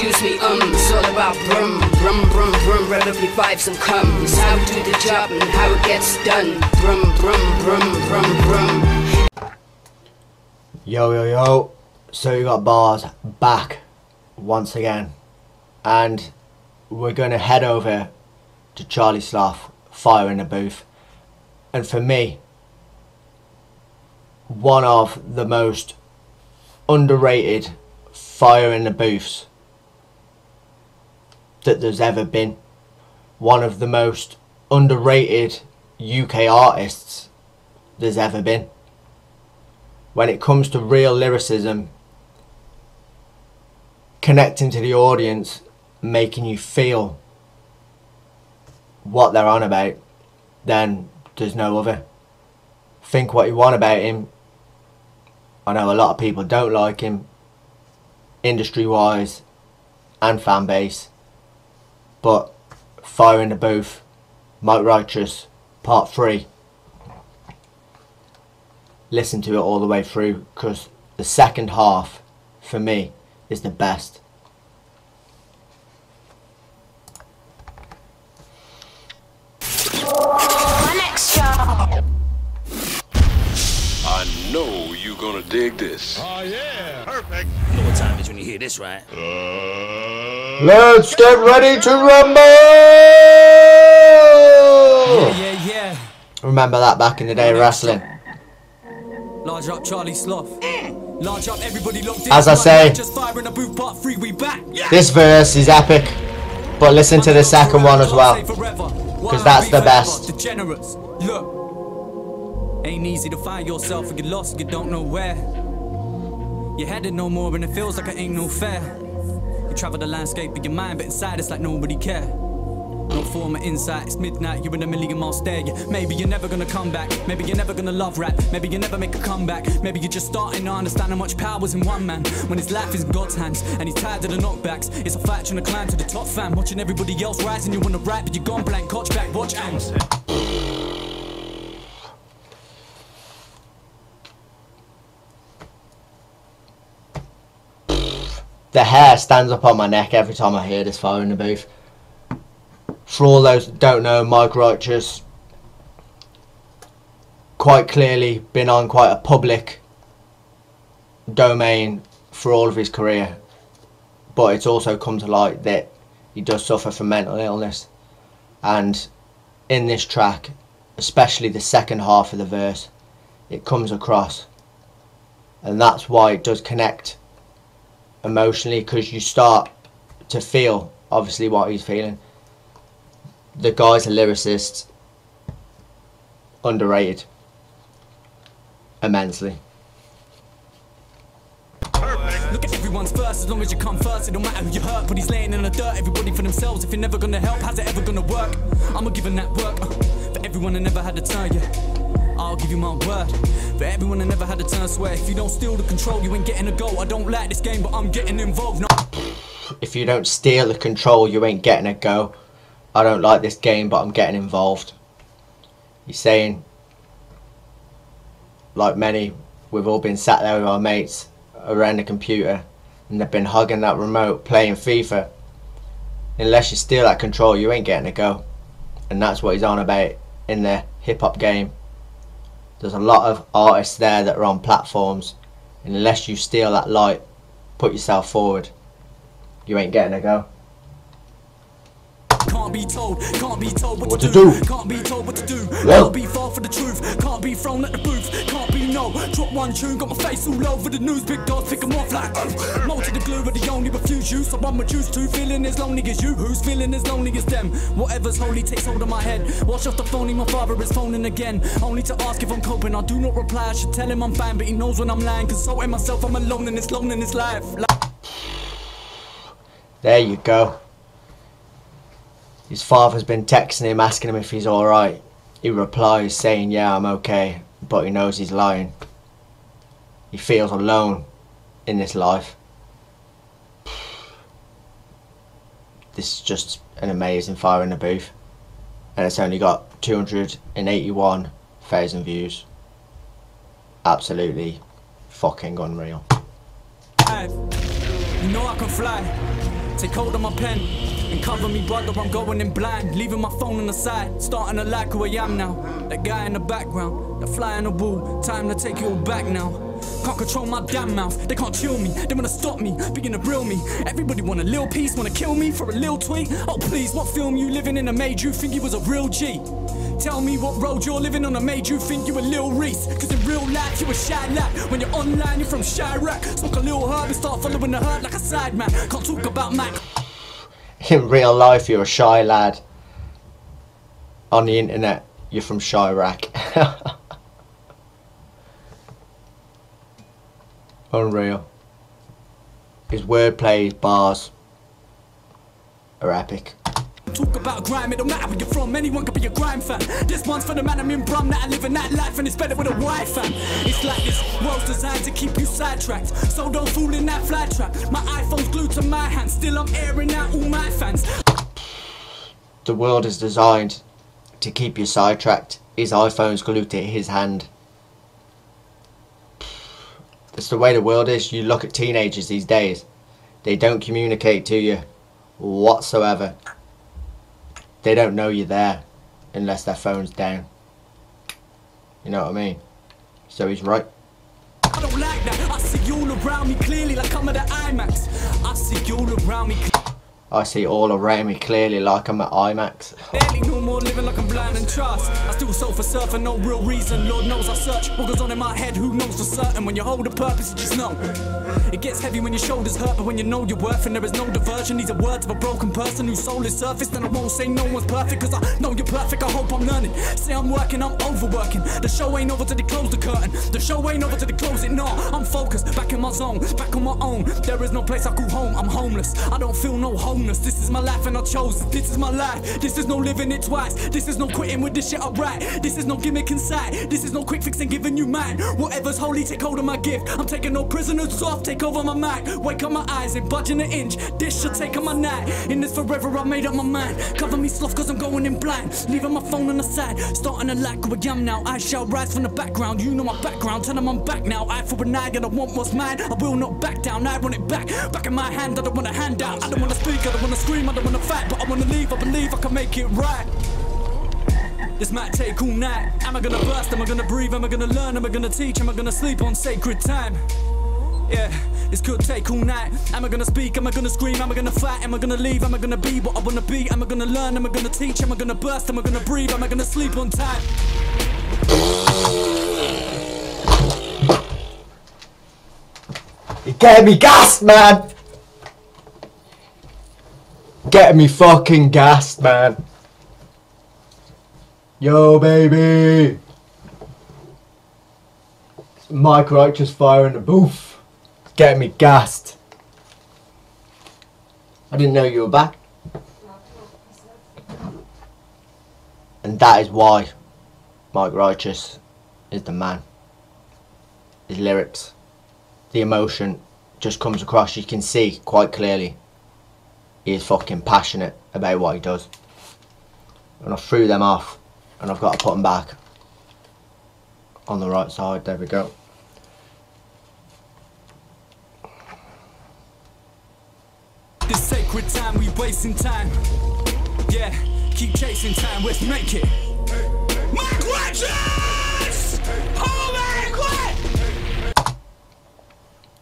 excuse me, it's all about brum, brum, brum, brum, relatively vibes and come. It's how we do the job and how it gets done. Brum, brum, brum, brum, brum. Yo, yo, yo. So you got Bars back once again. And we're going to head over to Charlie Sloth, Fire in the Booth. And for me, one of the most underrated Fire in the Booths that there's ever been. One of the most underrated UK artists there's ever been. When it comes to real lyricism, connecting to the audience, making you feel what they're on about, then there's no other. Think what you want about him. I know a lot of people don't like him, industry wise and fan base, but Fire in the Booth, Mike Righteous, Part 3. Listen to it all the way through, because the second half for me is the best. I know you gonna dig this. Oh yeah, perfect. You know what time it is when you hear this, right? Let's get ready to rumble! Yeah. Remember that back in the day, wrestling. Large up Charlie Sloth. Large up everybody locked in. As I say, just Fire in the Booth Part 3, we back. this verse is epic, but listen to the second one as well, because that's the best. Degenerates. Look. Ain't easy to find yourself if you're lost, you don't know where. You're headed no more and it feels like it ain't no fair. You travel the landscape in your mind, but inside it's like nobody care. No form of insight, it's midnight, you're in a million-mile stare. Maybe you're never gonna come back, maybe you're never gonna love rap, maybe you never make a comeback, maybe you're just starting to understand how much power's in one man. When his life is in God's hands, and he's tired of the knockbacks. It's a fight trying to climb to the top, fam. Watching everybody else rise and you wanna rap, but you're gone blank, coach back, watch out. The hair stands up on my neck every time I hear this Fire in the Booth. For all those that don't know, Mike Righteous quite clearly been on quite a public domain for all of his career, but it's also come to light that he does suffer from mental illness, and in this track, especially the second half of the verse, it comes across, and that's why it does connect emotionally, because you start to feel obviously what he's feeling. The guy's a lyricist, underrated immensely. Look at everyone's first, as long as you come first, it don't matter who you hurt. But he's laying in the dirt, everybody for themselves. If you're never gonna help, how's it ever gonna work? I'ma give him that work for everyone that never had to turn you. I'll give you my word. For everyone that never had to turn, swear. If you don't steal the control, you ain't getting a go. I don't like this game, but I'm getting involved. No. If you don't steal the control, you ain't getting a go. I don't like this game, but I'm getting involved. He's saying, like many, we've all been sat there with our mates around the computer and they've been hugging that remote playing FIFA. Unless you steal that control, you ain't getting a go. And that's what he's on about in the hip-hop game. There's a lot of artists there that are on platforms, and unless you steal that light, put yourself forward, you ain't getting a go. Can't be told what to do. Can't be told what to do. Can't be far for the truth. Can't be thrown at the booth. Can't be no. Drop one tune, got my face all over the news. Big dogs pick 'em off like mold to the glue, but they only refuse you. So I'm reduced to feeling as lonely as you. Who's feeling as lonely as them? Whatever's holy takes hold of my head. Wash off the phone, my father is phoning again. Only to ask if I'm coping. I do not reply. I should tell him I'm fine, but he knows when I'm lying. Consulting myself, I'm alone in this life. There you go. His father's been texting him, asking him if he's alright. He replies saying, yeah, I'm okay, but he knows he's lying. He feels alone in this life. This is just an amazing Fire in the Booth. And it's only got 281,000 views. Absolutely fucking unreal. You know I can fly. Take hold of my pen and cover me, brother, I'm going in blind. Leaving my phone on the side, starting to like who I am now. That guy in the background, the fly in the wall, time to take you all back now. Can't control my damn mouth, they can't chill me. They wanna stop me, begin to grill me. Everybody want a little piece, wanna kill me for a little tweet. Oh please, what film you living in that made you think you was a real G? Tell me what road you're living on that made you think you a Lil Reese. Cause in real life you a shy lad. When you're online you're from Chirac. Smoke a little herb and start following the herd like a side man. Can't talk about Mac. In real life you're a shy lad. On the internet you're from Chirac. Unreal. His wordplay, his bars are epic. Talk about grime, it don't matter where you're from, anyone can be a grime fan. This one's for the man I'm in Brum, that I live in that life and it's better with a wife fan. It's like this world's designed to keep you sidetracked, so don't fool in that fly trap. My iPhone's glued to my hand, still I'm airing out all my fans. The world is designed to keep you sidetracked. His iPhone's glued to his hand. That's the way the world is. You look at teenagers these days, they don't communicate to you whatsoever. They don't know you're there unless their phone's down. You know what I mean? So he's right. I don't like that. I see you all around me clearly like I'm at the IMAX. I see you all around me. I see all around me clearly like I'm at IMAX. Barely no more living like I'm blind and trust. I still sofa surf for no real reason. Lord knows I search. What goes on in my head, who knows for certain? When you hold a purpose, you just know. It gets heavy when your shoulders hurt, but when you know your worth and there is no diversion. These are words of a broken person whose soul is surfaced. And I won't say no one's perfect, cause I know you're perfect. I hope I'm learning. Say I'm working, I'm overworking. The show ain't over till they close the curtain. The show ain't over till they close it, no. I'm focused, back in my zone, back on my own. There is no place I call home, I'm homeless. I don't feel no homeless. This is my life and I chose it. This is my life. This is no living it twice. This is no quitting with this shit I write. This is no gimmick inside. This is no quick fix and giving you mine. Whatever's holy, take hold of my gift. I'm taking no prisoners off, take over my mic. Wake up my eyes, ain't budging an inch. This should take on my night. In this forever, I made up my mind. Cover me sloth cause I'm going in blind. Leaving my phone on the side. Starting to lack who I am now. I shall rise from the background. You know my background. Tell them I'm back now. Eye for an eye and I want what's mine. I will not back down. I want it back. Back in my hand. I don't want a handout. I don't want to speak. I don't want to scream. I don't want to fight. But I want to leave. I believe I can make it right. This might take all night. Am I gonna burst? Am I gonna breathe? Am I gonna learn? Am I gonna teach? Am I gonna sleep on sacred time? Yeah, this could take all night. Am I gonna speak? Am I gonna scream? Am I gonna fight? Am I gonna leave? Am I gonna be what I wanna be? Am I gonna learn? Am I gonna teach? Am I gonna burst? Am I gonna breathe? Am I gonna sleep on time? You getting me gassed, man! Getting me fucking gassed, man. Yo, baby! It's Mike Wright just firing the booth. It's getting me gassed. I didn't know you were back. And that is why Mike Righteous is the man. His lyrics, the emotion just comes across. You can see quite clearly he is fucking passionate about what he does. And I threw them off and I've got to put them back on the right side. There we go. This sacred time, we wasting time. Yeah, keep chasing time, let's make it. Mike Righteous!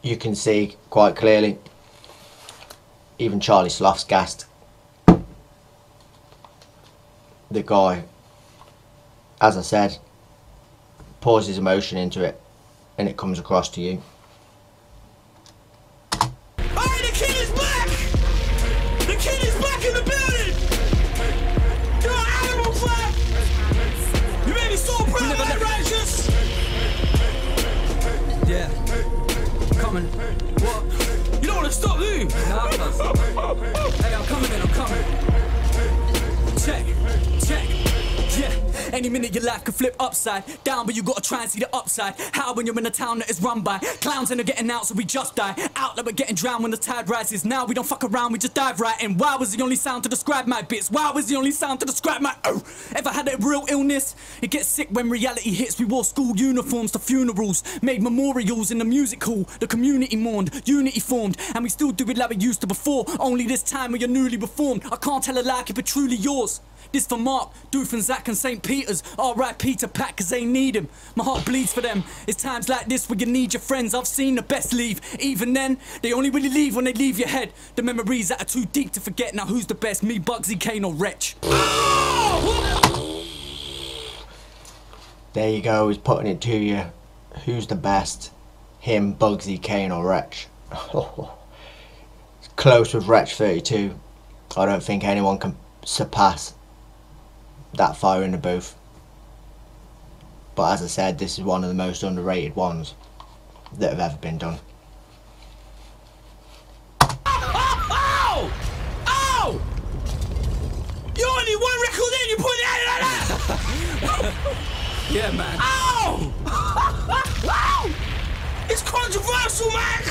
You can see quite clearly, even Charlie Sloth's gassed. The guy, as I said, pours his emotion into it and it comes across to you. Alright, the kid is back! The kid is back in the building! You're an animal, flat! You made me so proud, Mike Righteous! Yeah. Coming. What? You don't want to stop, do you? Nah, I can't stop. Hey, I'm coming in, I'm coming. Check. Yeah. Any minute your life could flip upside down, but you gotta try and see the upside. How when you're in a town that is run by clowns and they're getting out, so we just die out like we're getting drowned when the tide rises. Now we don't fuck around, we just dive right in. Wow is the only sound to describe my bits. Wow is the only sound to describe my Ever had a real illness? It gets sick when reality hits. We wore school uniforms to funerals, made memorials in the music hall. The community mourned, unity formed, and we still do it like we used to before. Only this time when you're newly reformed. I can't tell a lie, keep it truly yours. This for Mark, Doof and Zach and St. Peter's. R.I.P. to Pat, cause they need him. My heart bleeds for them. It's times like this where you need your friends. I've seen the best leave. Even then, they only really leave when they leave your head. The memories that are too deep to forget. Now who's the best? Me, Bugsy, Kane or Wretch? There you go, he's putting it to you. Who's the best? Him, Bugsy, Kane or Wretch? It's close with Wretch 32. I don't think anyone can surpass that fire in the booth. But as I said, this is one of the most underrated ones that have ever been done. Oh! You only one record in, you put it out like that! Yeah, man. Ow! Wow! It's controversial, man!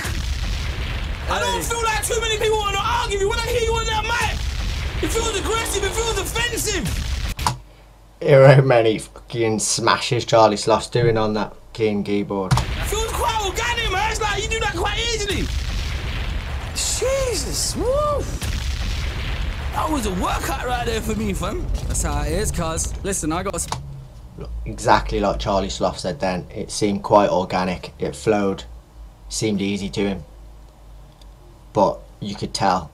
I don't feel like too many people want to argue with you. When I hear you on that mic, it feels aggressive, it feels offensive. Here are how many fucking smashes Charlie Sloth's doing on that King keyboard. It feels quite organic, man. It's like you do that quite easily. Jesus, woo! That was a workout right there for me, fam. That's how it is, cuz. Listen, I got Exactly like Charlie Sloth said then, it seemed quite organic, it flowed, seemed easy to him, but you could tell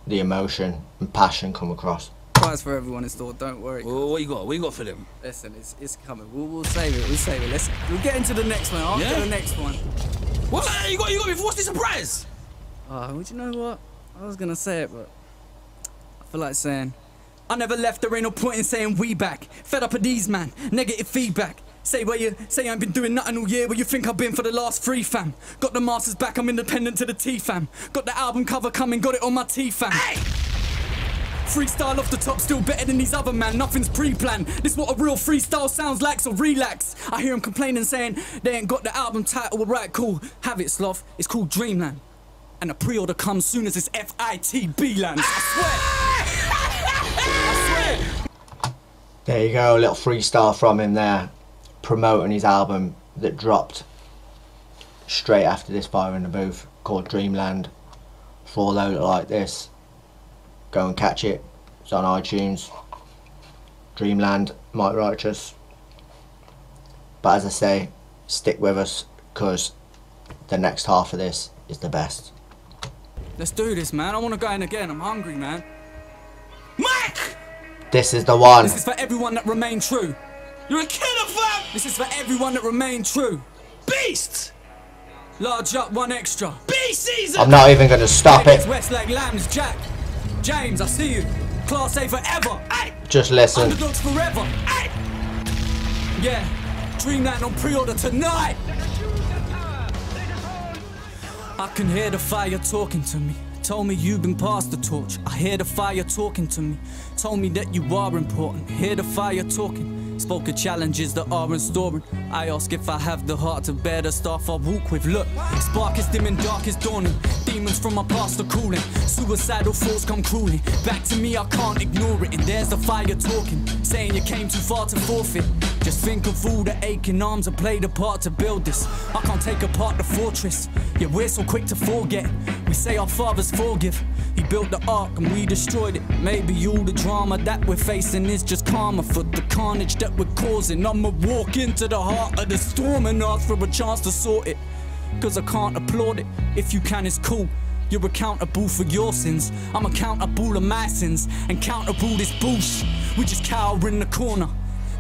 the emotion and passion come across. prize for everyone in store, don't worry. Well, what you got? What you got for them? Listen, it's coming. We'll save it. We'll save it. We'll get into the next one. I'll get the next one. What? You got me for what's the surprise? Would you know what? I was gonna say it, but I feel like saying I never left, there ain't no point in saying we back. Fed up of these, man. Negative feedback. Say I ain't been doing nothing all year, where you think I've been for the last 3, fam. Got the masters back, I'm independent to the T, fam. Got the album cover coming, got it on my T, fam. Hey! Freestyle off the top, still better than these other man. Nothing's pre-planned. This what a real freestyle sounds like, so relax. I hear them complaining, saying they ain't got the album title. Well, right, cool. Have it, Sloth. It's called Dreamland. And the pre-order comes soon as it's FITB lands. I swear. There you go, a little freestyle from him there, promoting his album that dropped straight after this Fire in the Booth, called Dreamland. For all those that like this, go and catch it. It's on iTunes. Dreamland, Mike Righteous. But as I say, stick with us, because the next half of this is the best. Let's do this, man. I want to go in again. I'm hungry, man. Mike! This is the one. This is for everyone that remained true. You're a killer, fam! This is for everyone that remained true. Beast! Large up, 1 extra. Beast season! I'm not even going to stop it. West like lambs, Jack. James, I see you. Class A forever. Aye. Just listen. Underdogs forever. Aye. Yeah. Dreamland on pre-order tonight. I can hear the fire talking to me. Told me you've been passed the torch. I hear the fire talking to me. Told me that you are important. Hear the fire talking. Spoke of challenges that are restoring. I ask if I have the heart to bear the staff I walk with. Look, spark is dim and dark is dawning. Demons from my past are cooling. Suicidal thoughts come cruelly. Back to me, I can't ignore it. And there's the fire talking, saying you came too far to forfeit. Just think of all the aching arms that played a part to build this. I can't take apart the fortress. Yeah, we're so quick to forget. We say our fathers forgive. He built the ark and we destroyed it. Maybe all the drama that we're facing is just karma for the carnage that we're causing. I'ma walk into the heart of the storm and ask for a chance to sort it. Cause I can't applaud it. If you can, it's cool. You're accountable for your sins. I'm accountable of my sins. And countable this bullshit. We just cower in the corner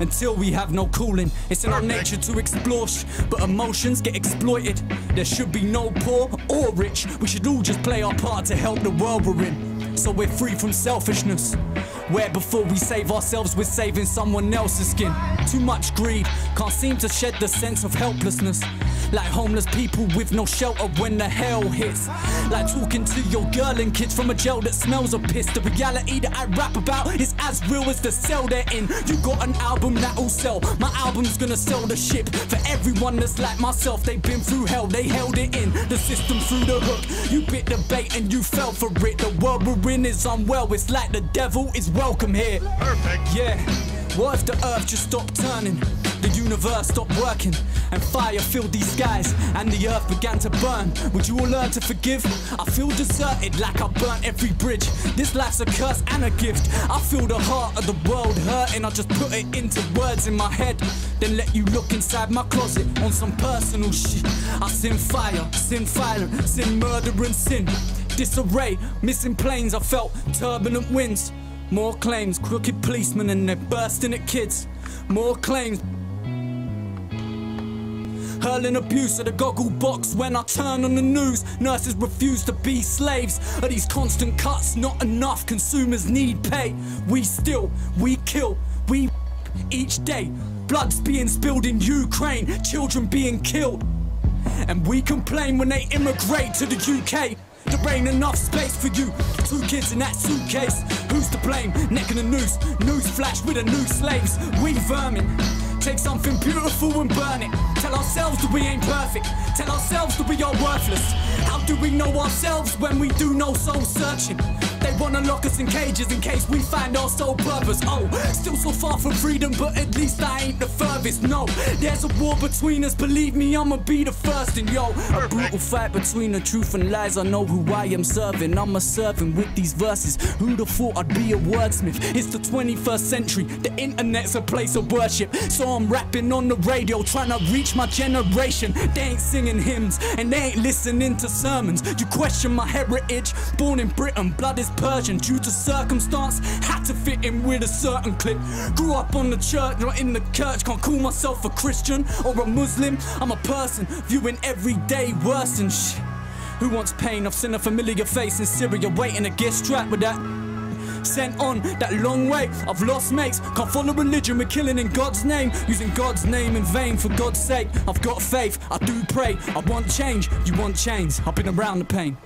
until we have no cooling. It's in our nature to explore but emotions get exploited. There should be no poor or rich. We should all just play our part to help the world we're in, so we're free from selfishness. Where before we save ourselves, we're saving someone else's skin. Too much greed, can't seem to shed the sense of helplessness. Like homeless people with no shelter when the hell hits. Like talking to your girl and kids from a jail that smells of piss. The reality that I rap about is as real as the cell they're in. You got an album that'll sell. My album's gonna sell the ship. For everyone that's like myself, they've been through hell, they held it in. The system through the hook. You bit the bait and you fell for it. The world we're in is unwell. It's like the devil is welcome here. Perfect. Yeah. What if the earth just stopped turning? The universe stopped working and fire filled these skies and the earth began to burn. Would you all learn to forgive? I feel deserted like I burnt every bridge. This life's a curse and a gift. I feel the heart of the world hurting. I just put it into words in my head, then let you look inside my closet on some personal shit. I sin fire, sin violence, sin murder and sin disarray. Missing planes, I felt turbulent winds. More claims, crooked policemen and they're bursting at kids. More claims, hurling abuse at the goggle box when I turn on the news. Nurses refuse to be slaves. Are these constant cuts not enough? Consumers need pay. We kill, we each day. Blood's being spilled in Ukraine, children being killed. And we complain when they immigrate to the UK. There ain't enough space for you. 2 kids in that suitcase. Who's to blame? Neck in a noose. News flash with a new slaves. We vermin. Take something beautiful and burn it. Tell ourselves that we ain't perfect. Tell ourselves that we are worthless. How do we know ourselves when we do no soul searching? They wanna lock us in cages in case we find our sole purpose. Oh, still so far from freedom, but at least I ain't the furthest. No, there's a war between us, believe me, I'ma be the first. And yo, a brutal fight between the truth and lies. I know who I am serving, I'm a servant with these verses. Who'd have thought I'd be a wordsmith? It's the 21st century, the internet's a place of worship. So I'm rapping on the radio, trying to reach my generation. They ain't singing hymns, and they ain't listening to sermons. You question my heritage, born in Britain, blood is Persian. Due to circumstance, had to fit in with a certain clique. Grew up on the church, not in the church. Can't call myself a Christian or a Muslim. I'm a person, viewing every day worse than shit. Who wants pain? I've seen a familiar face in Syria, waiting to get strapped with that. Sent on that long way, I've lost mates. Can't follow religion, we're killing in God's name. Using God's name in vain, for God's sake. I've got faith, I do pray. I want change, you want change. I've been around the pain.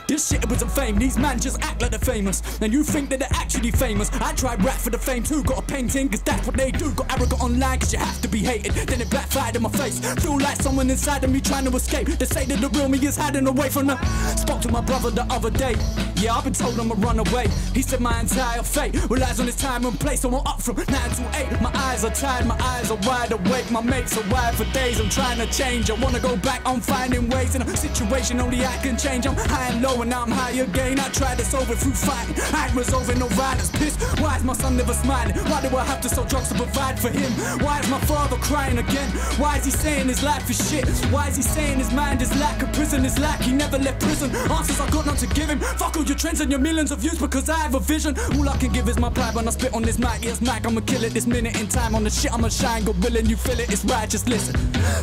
This shit wasn't fame, these man just act like they're famous. And you think that they're actually famous. I tried rap for the fame too, got a painting cause that's what they do. Got arrogant online cause you have to be hated. Then it backfired in my face. Feel like someone inside of me trying to escape. They say that the real me is hiding away from the... Spoke to my brother the other day. Yeah, I've been told I'm a runaway. He said my entire fate relies on this time and place. So I'm up from 9 to 8. My eyes are tired, my eyes are wide awake. My mates are wired for days, I'm trying to change. I wanna go back, I'm finding ways. In a situation only I can change. I'm high and low and now I'm high again. I tried to solve it through fighting, I ain't resolving no violence. Pissed, why is my son never smiling? Why do I have to sell drugs to provide for him? Why is my father crying again? Why is he saying his life is shit? Why is he saying his mind is lack? A prison is lack, he never left prison. Answers I got none to give him. Fuck all your trends and your millions of views because I have a vision. All I can give is my pride when I spit on this mic. Yes, Mac, I'ma kill it this minute in time. On the shit I'ma shine, God willing you feel it, it's right, just listen.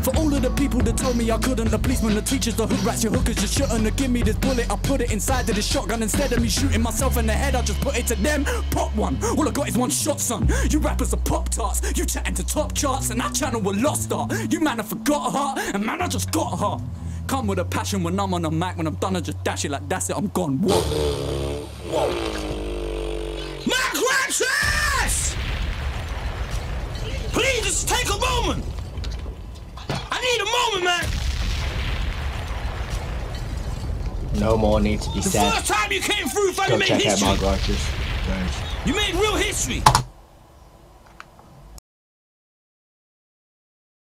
For all of the people that told me I couldn't, the policemen, the teachers, the hood rats, your hookers, you shouldn't have give me this bullet. I put it inside of this shotgun instead of me shooting myself in the head. I just put it to them, pop one. All I got is one shot, son. You rappers are pop-tarts, you chatting to top charts, and that channel will lost art. You man, I forgot a heart, and man, I just got a heart. Come with a passion when I'm on the mic. When I'm done, I just dash it like that's it, I'm gone. Whoa. Whoa. Mac Ratchet! Please just take a moment. I need a moment, man. No more need to be said. The first time you came through, Go check out Mark Righteous. You made real history.